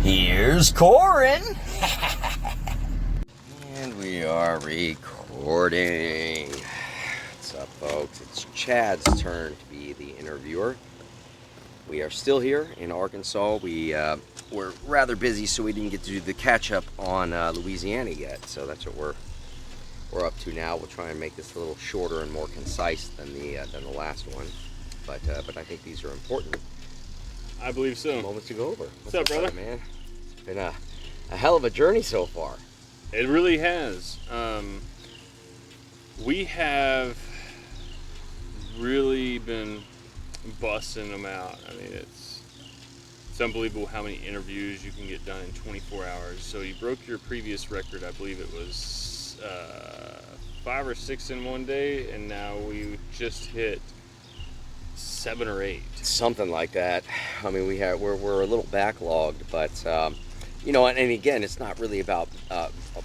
Here's Corin. And we are recording. What's up, folks? It's Chad's turn to be the interviewer. We are still here in Arkansas. We're rather busy, so we didn't get to do the catch-up on Louisiana yet. So that's what we're up to now. We'll try and make this a little shorter and more concise than the last one. But I think these are important. I believe so. Moments to go over. What's up, brother? Man? It's been a hell of a journey so far. It really has. We have really been busting them out. I mean, it's unbelievable how many interviews you can get done in 24 hours. So you broke your previous record. I believe it was 5 or 6 in one day, and now we just hit 7 or 8. Something like that. I mean, we're a little backlogged, but and again, it's not really about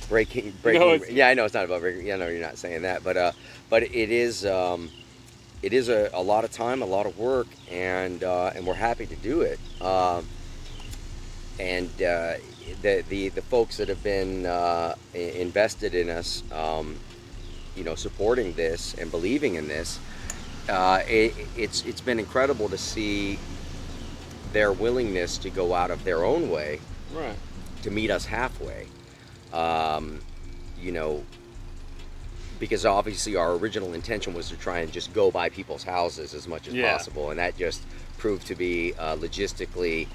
breaking. No, yeah, I know it's not about breaking. Yeah, no, you're not saying that, but it is a lot of time, a lot of work, and we're happy to do it. The folks that have been invested in us, supporting this and believing in this. It's been incredible to see their willingness to go out of their own way, right, to meet us halfway. Because obviously our original intention was to try and just go by people's houses as much as possible, and that just proved to be logistically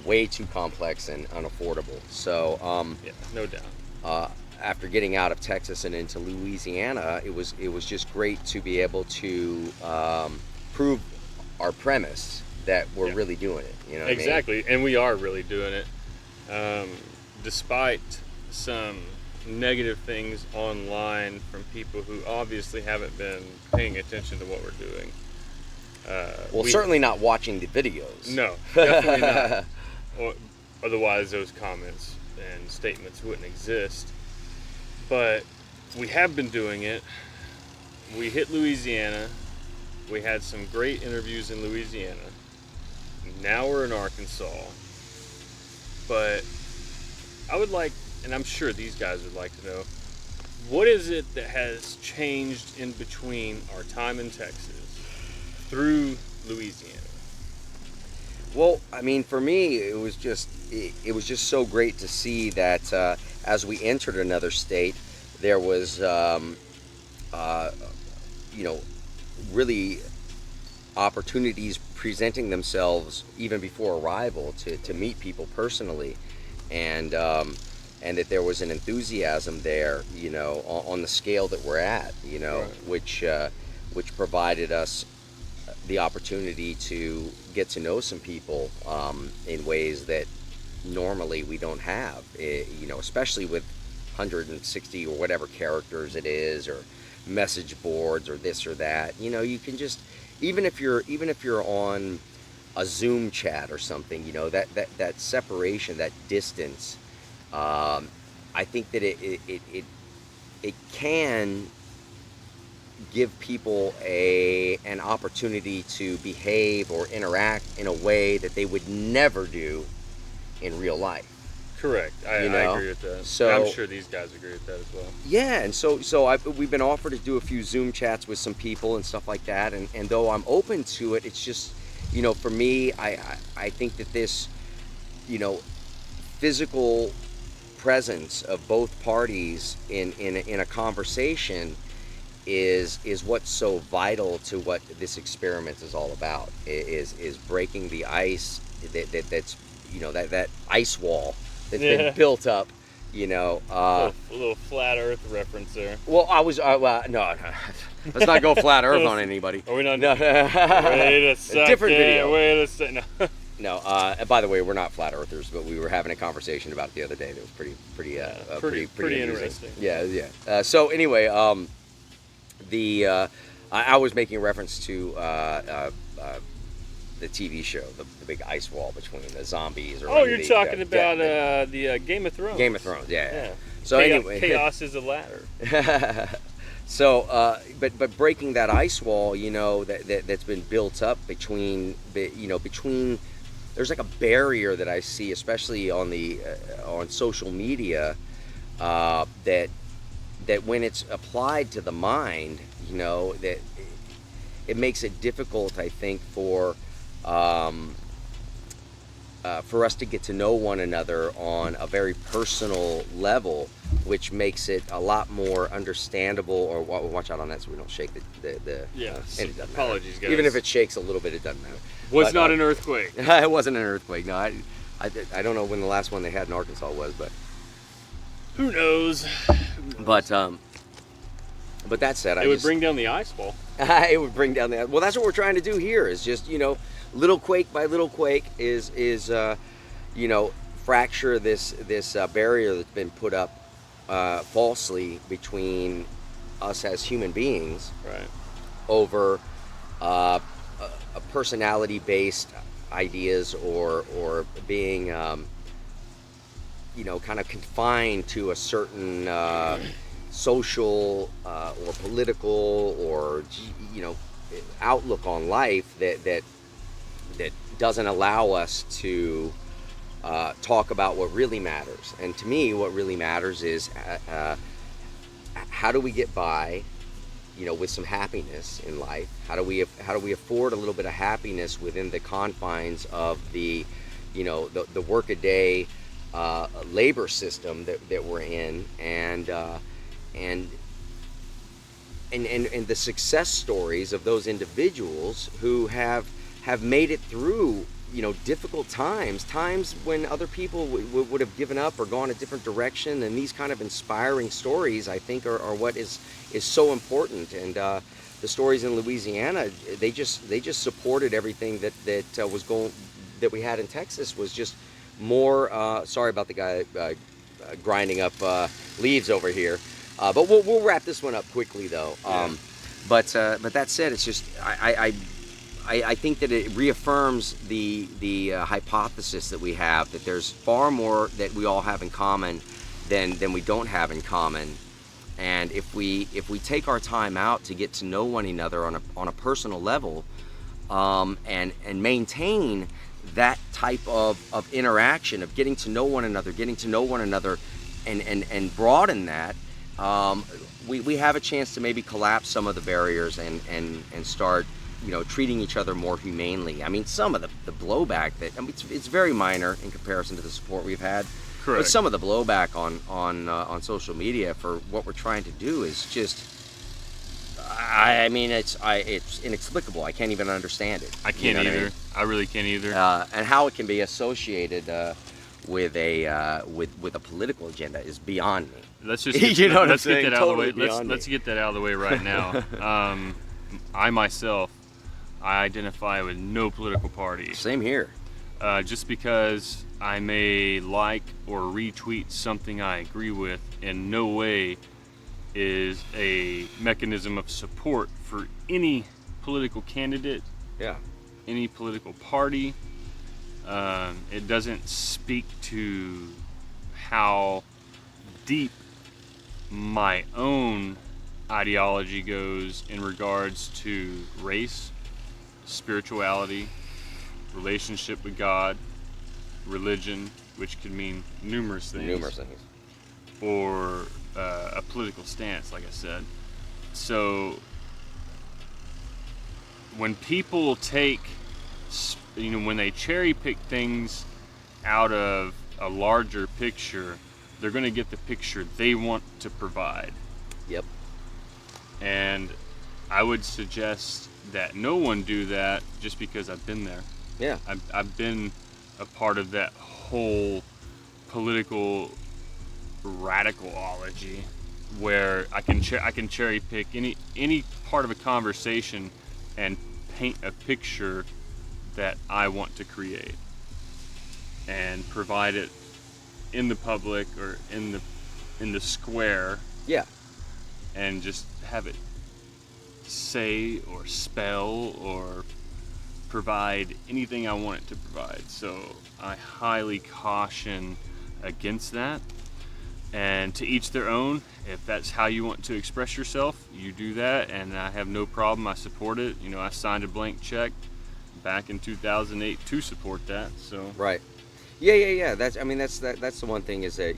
way too complex and unaffordable. So no doubt. After getting out of Texas and into Louisiana, it was just great to be able to prove our premise that we're really doing it. You know what exactly, I mean? And we are really doing it, despite some negative things online from people who obviously haven't been paying attention to what we're doing. Certainly not watching the videos. No, definitely not. Otherwise, those comments and statements wouldn't exist. But we have been doing it. We hit Louisiana. We had some great interviews in Louisiana. Now we're in Arkansas. But I would like, and I'm sure these guys would like to know, what is it that has changed in between our time in Texas through Louisiana? Well, I mean, for me, it was just so great to see that as we entered another state, there was, really opportunities presenting themselves even before arrival to meet people personally, and that there was an enthusiasm there, on the scale that we're at, right. which provided us the opportunity to get to know some people in ways that normally we don't have, especially with 160 or whatever characters it is, or message boards or this or that. You can just, even if you're on a Zoom chat or something, that separation, that distance, I think that it can give people an opportunity to behave or interact in a way that they would never do in real life. Correct. I agree with that. So I'm sure these guys agree with that as well. Yeah, and so we've been offered to do a few Zoom chats with some people and stuff like that, and though I'm open to it, it's just, for me, I think that this, physical presence of both parties in a conversation is what's so vital to what this experiment is all about. Is breaking the ice that's that ice wall that's been built up. A little flat Earth reference there. Well, no, let's not go flat Earth on anybody. Are we not? No. Wait a second. Different video. Wait a second. No. And by the way, we're not flat earthers, but we were having a conversation about it the other day. That was pretty interesting. Yeah. So anyway, I was making reference to the TV show, the big ice wall between the zombies. Or you're talking about the Game of Thrones. Game of Thrones, yeah. So anyway, chaos is a ladder. So, but breaking that ice wall, that's been built up between there's like a barrier that I see, especially on the on social media, that when it's applied to the mind, that it makes it difficult, I think, for us to get to know one another on a very personal level, which makes it a lot more understandable. Or watch out on that so we don't shake the Yeah. and it doesn't Apologies, matter. guys. Even if it shakes a little bit, it doesn't matter. Was But, not an earthquake. It wasn't an earthquake. No, I don't know when the last one they had in Arkansas was, but Who knows? but that said, It would bring down the ice wall. it would bring down the. Well, that's what we're trying to do here. Is just little quake by little quake is fracture this barrier that's been put up falsely between us as human beings, Right. over a personality-based ideas, or being kind of confined to a certain social or political or outlook on life that doesn't allow us to talk about what really matters. And to me, what really matters is how do we get by, with some happiness in life? How do we afford a little bit of happiness within the confines of the workaday labor system that we're in, and the success stories of those individuals who have made it through difficult times when other people would have given up or gone a different direction. And these kind of inspiring stories, I think, are what is so important. And the stories in Louisiana, they just supported everything that was going, that we had in Texas, was just more. Sorry about the guy grinding up leaves over here. But we'll wrap this one up quickly, though. Yeah. But that said, it's just I think that it reaffirms the hypothesis that we have, that there's far more that we all have in common than we don't have in common. And if we take our time out to get to know one another on a personal level, and maintain that type of interaction, of getting to know one another, and broaden that, we have a chance to maybe collapse some of the barriers and start treating each other more humanely. I mean, some of the blowback it's very minor in comparison to the support we've had. Correct. But some of the blowback on social media for what we're trying to do is just, I mean, it's inexplicable. I can't even understand it. I can't what either. I really can't either. And how it can be associated with a political agenda is beyond me. Let's just get, You know what I'm let's get saying? that out of the Totally way. beyond Let's me. get that out of the way right now. I myself, I identify with no political party. Same here. Just because I may like or retweet something I agree with, in no way is a mechanism of support for any political candidate, Yeah. any political party. It doesn't speak to how deep my own ideology goes in regards to race, spirituality, relationship with God, religion, which could mean numerous things, or a political stance, like I said. So when people take, when they cherry pick things out of a larger picture, they're going to get the picture they want to provide. Yep. And I would suggest that no one do that, just because I've been there. Yeah. I've been a part of that whole political radicalology, where I can cherry pick any part of a conversation and paint a picture that I want to create and provide it in the public or in the square. Yeah. And just have it say or spell or provide anything I want it to provide. So I highly caution against that. And to each their own. If that's how you want to express yourself, you do that, and I have no problem. I support it. I signed a blank check back in 2008 to support that. So Right. Yeah. That's the one thing is that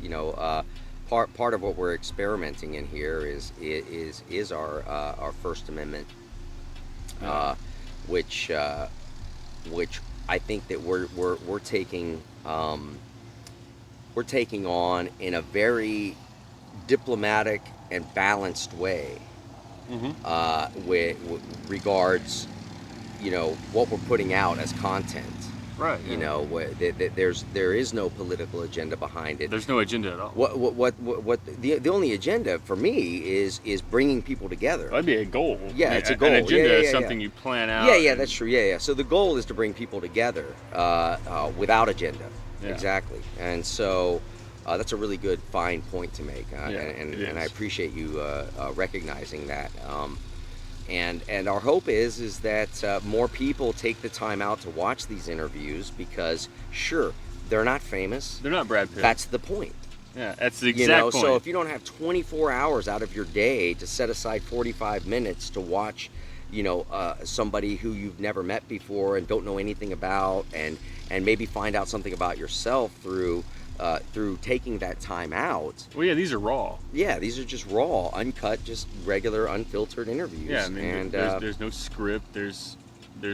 part of what we're experimenting in here is our First Amendment, uh, which which I think that we're taking on in a very diplomatic and balanced way, hmm with regards what we're putting out as content. right, yeah. There is no political agenda behind it. There's no agenda at all. The only agenda for me is bringing people together. That'd be a goal. Yeah, it's a goal. An agenda Yeah, is yeah. something you plan out. Yeah, that's true. Yeah. So the goal is to bring people together without agenda. Yeah. Exactly. And so that's a really good, fine point to make, and I is. appreciate you recognizing that. And our hope is that more people take the time out to watch these interviews because, sure, they're not famous. They're not Brad Pitt. That's the point. Yeah, that's the exact point. So if you don't have 24 hours out of your day to set aside 45 minutes to watch, somebody who you've never met before and don't know anything about, and maybe find out something about yourself through taking that time out. Well, yeah, these are raw. Yeah, these are just raw, uncut, just regular, unfiltered interviews. Yeah, I mean, and there's no script. There's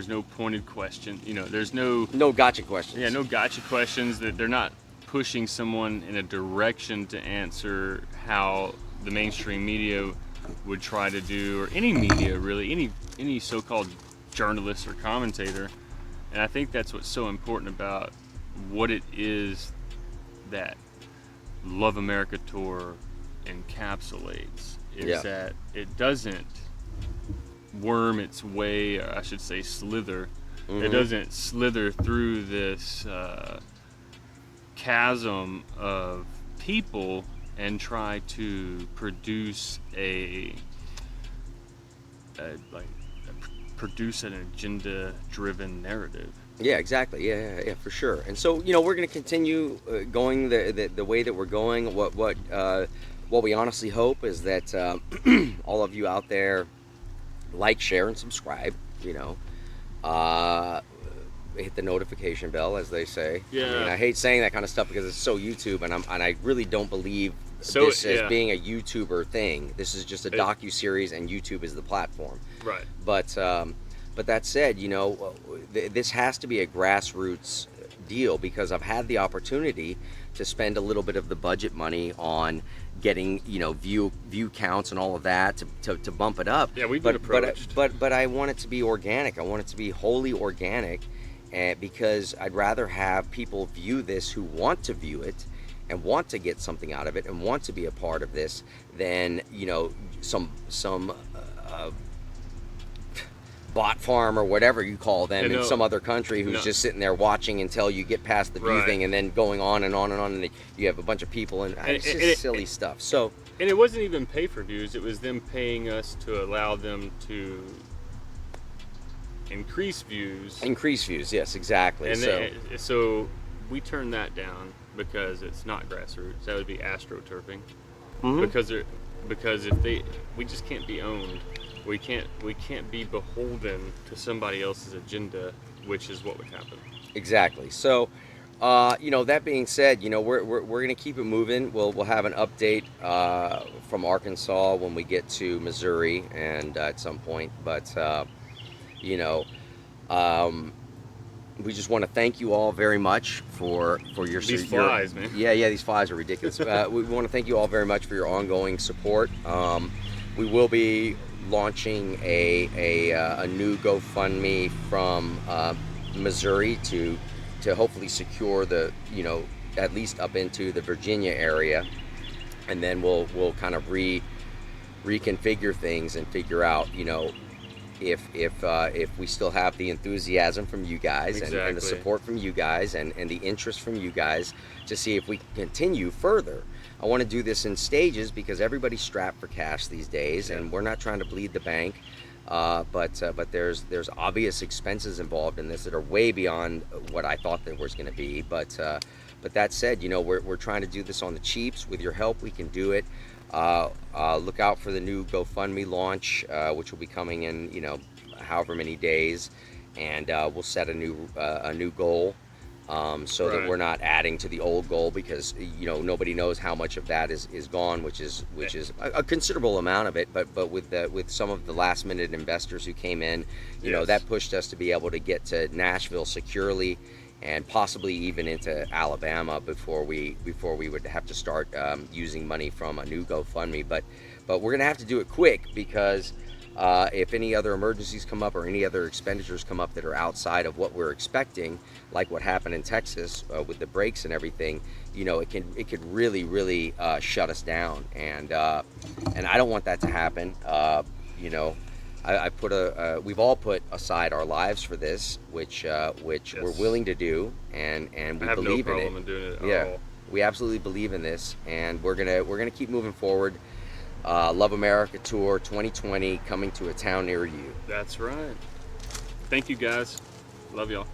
no pointed question. There's no gotcha questions. Yeah, no gotcha questions. That they're not pushing someone in a direction to answer how the mainstream media would try to do, or any media really, any so-called journalist or commentator. And I think that's what's so important about what it is that Love America Tour encapsulates, is that it doesn't worm its way, or I should say slither. Mm-hmm. It doesn't slither through this chasm of people and try to produce produce an agenda-driven narrative. Yeah, exactly. Yeah, for sure. And so, we're going to continue going the way that we're going. What we honestly hope is that all of you out there like, share, and subscribe. Hit the notification bell, as they say. Yeah. I mean, I hate saying that kind of stuff because it's so YouTube, and I really don't believe So, this as yeah. being a YouTuber thing. This is just a docu-series, and YouTube is the platform. Right. But that said, this has to be a grassroots deal, because I've had the opportunity to spend a little bit of the budget money on getting view counts and all of that to bump it up. Yeah, we've been approached. But I want it to be organic. I want it to be wholly organic, because I'd rather have people view this who want to view it and want to get something out of it and want to be a part of this than some bot farm or whatever you call them in some other country who's just sitting there watching until you get past the view thing, and then going on and on and on, and you have a bunch of people, and it's just silly stuff. So, and it wasn't even pay for views; it was them paying us to allow them to increase views. Yes, exactly. And so we turned that down because it's not grassroots. That would be astroturfing. Mm-hmm. Because we just can't be owned. We can't be beholden to somebody else's agenda, which is what would happen. Exactly. So, that being said, we're going to keep it moving. We'll have an update from Arkansas when we get to Missouri, and at some point. But we just want to thank you all very much for your These flies, man. Yeah, these flies are ridiculous. We want to thank you all very much for your ongoing support. We will be launching a new GoFundMe from Missouri to hopefully secure the at least up into the Virginia area, and then we'll kind of reconfigure things and figure out if we still have the enthusiasm from you guys, and the support from you guys, and the interest from you guys, to see if we can continue further. I want to do this in stages because everybody's strapped for cash these days, and we're not trying to bleed the bank. But there's obvious expenses involved in this that are way beyond what I thought there was going to be. But that said, we're trying to do this on the cheaps. With your help, we can do it. Look out for the new GoFundMe launch, which will be coming in however many days. and we'll set a new goal, so that Right. we're not adding to the old goal, because nobody knows how much of that is gone, which is a considerable amount of it. But with some of the last minute investors who came in, Yes. that pushed us to be able to get to Nashville securely, and possibly even into Alabama before we would have to start using money from a new GoFundMe. But we're gonna have to do it quick, because if any other emergencies come up or any other expenditures come up that are outside of what we're expecting, like what happened in Texas with the brakes and everything, it could really shut us down, and I don't want that to happen. You know, we've all put aside our lives for this, which we're Yes. willing to do, and I we have no believe in it. problem in doing it at Yeah, all. we absolutely believe in this, and we're gonna keep moving forward. Love America Tour 2020 coming to a town near you. That's right. Thank you guys. Love y'all.